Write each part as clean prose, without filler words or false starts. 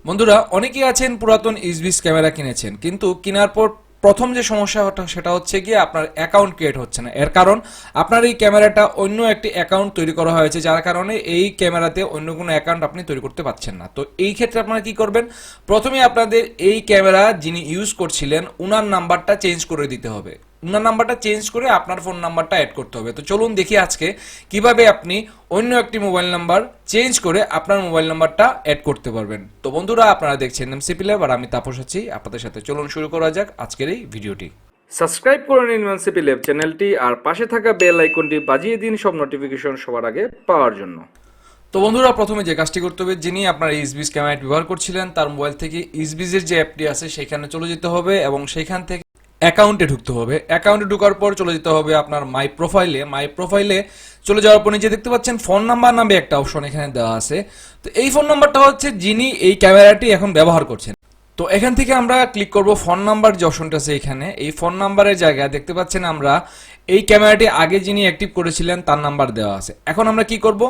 বন্ধুরা অনেকেই আছেন পুরাতন ইজভিস ক্যামেরা কিনেছেন, কিন্তু কেনার পর প্রথম যে সমস্যাটা সেটা হচ্ছে গিয়ে আপনার অ্যাকাউন্ট ক্রিয়েট হচ্ছে না। এর কারণ আপনার এই ক্যামেরাটা অন্য একটি অ্যাকাউন্ট তৈরি করা হয়েছে, যার কারণে এই ক্যামেরাতে অন্য কোনো অ্যাকাউন্ট আপনি তৈরি করতে পারছেন না। তো এই ক্ষেত্রে আপনারা কি করবেন, প্রথমে আপনাদের এই ক্যামেরা যিনি ইউজ করছিলেন ওনার নাম্বারটা চেঞ্জ করে দিতে হবে। ওনার নাম্বারটা চেঞ্জ করে আপনার ফোন নাম্বারটা অ্যাড করতে হবে। তো চলুন দেখি আজকে কিভাবে আপনি অন্য একটি মোবাইল নাম্বার চেঞ্জ করে আপনার মোবাইল নাম্বারটা অ্যাড করতে পারবেন। তো বন্ধুরা আপনারা দেখছেন এমসিপি ল্যাব আর আমি তাপস আছি আপনাদের সাথে। চলুন শুরু করা যাক আজকের এই ভিডিওটি। সাবস্ক্রাইব করে নিন এমসিপি ল্যাব চ্যানেলটি আর পাশে থাকা বেল আইকনটি বাজিয়ে দিন সব নোটিফিকেশন সবার আগে পাওয়ার জন্য। তো বন্ধুরা প্রথমে যে কাজটি করতে হবে, যিনি আপনার ইজভিস ক্যামেরা ব্যবহার করছিলেন তার মোবাইল থেকে ইজভিসের যে অ্যাপটি আছে সেখানে চলে যেতে হবে এবং সেখান থেকে অ্যাকাউন্টে ঢুকতে হবে। অ্যাকাউন্টে ঢোকার পর চলে যেতে হবে আপনার মাই প্রোফাইলে চলে যাওয়ার পর নিচে দেখতে পাচ্ছেন ফোন নাম্বার নামে একটা অপশন এখানে দেওয়া আছে। তো এই ফোন নাম্বারটা হচ্ছে যিনি এই ক্যামেরাটি এখন ব্যবহার করছেন। তো এখান থেকে আমরা ক্লিক করব ফোন নাম্বার যে অপশনটা আছে এখানে, এই ফোন নাম্বারের জায়গায় দেখতে পাচ্ছেন আমরা এই ক্যামেরাটি আগে যিনি অ্যাক্টিভ করেছিলেন তার নাম্বার দেওয়া আছে। এখন আমরা কি করব,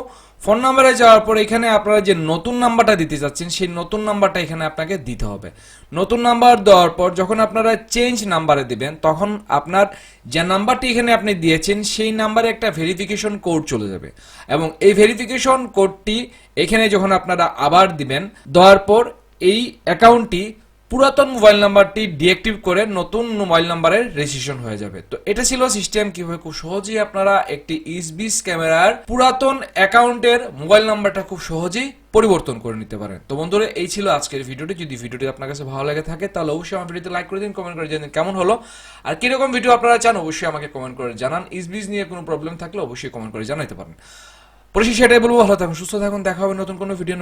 ফোন নাম্বারে যাওয়ার পর এখানে আপনারা যে নতুন নাম্বারটা দিতে চাচ্ছেন সেই নতুন নাম্বারটা এখানে আপনাকে দিতে হবে। নতুন নাম্বার দেওয়ার পর যখন আপনারা চেঞ্জ নাম্বারে দিবেন তখন আপনার যে নাম্বারটি এখানে আপনি দিয়েছেন সেই নাম্বারে একটা ভেরিফিকেশন কোড চলে যাবে এবং এই ভেরিফিকেশন কোডটি এখানে যখন আপনারা আবার দিবেন, দেওয়ার পর এই অ্যাকাউন্টটি পুরাতন মোবাইল নাম্বারটি ডিঅ্যাক্টিভ করে নতুন মোবাইল নাম্বারের রেজিস্ট্রেশন হয়ে যাবে। তো এটা ছিল সিস্টেম কিভাবে খুব সহজেই আপনারা একটি ইজভিস ক্যামেরার পুরাতন অ্যাকাউন্টের মোবাইল নাম্বারটা খুব সহজেই পরিবর্তন করে নিতে পারেন। তো বন্ধুরা এই ছিল আজকের ভিডিওটি। যদি ভিডিওটি আপনার কাছে ভালো লাগে থাকে তাহলে অবশ্যই আমার ভিডিওতে লাইক করে দিন, কমেন্ট করে জানান কেমন হলো আর কিরকম ভিডিও আপনারা চান অবশ্যই আমাকে কমেন্ট করে জানান। ইজভিস নিয়ে কোনো প্রবলেম থাকলে অবশ্যই কমেন্ট করে জানাতে পারেন। পরিশেষে সেটাই বলবো, ভালো থাকুন, সুস্থ থাকুন, দেখা হবে নতুন কোনো ভিডিও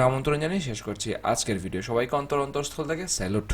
আমন্ত্রণ জানিয়ে শেষ করছি আজকের ভিডিও। সবাইকে অন্তরস্থল থেকে স্যালুট।